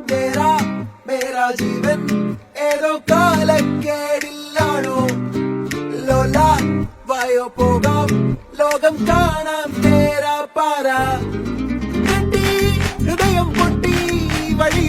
തേരാ മേരാ ജീവൻ ഏതോ കാലക്കേടില്ലാണോ ലോല വായോ പോകാം ലോകം കാണാം തേരാ പാറ കെട്ടി ഹൃദയം പൊട്ടി വഴി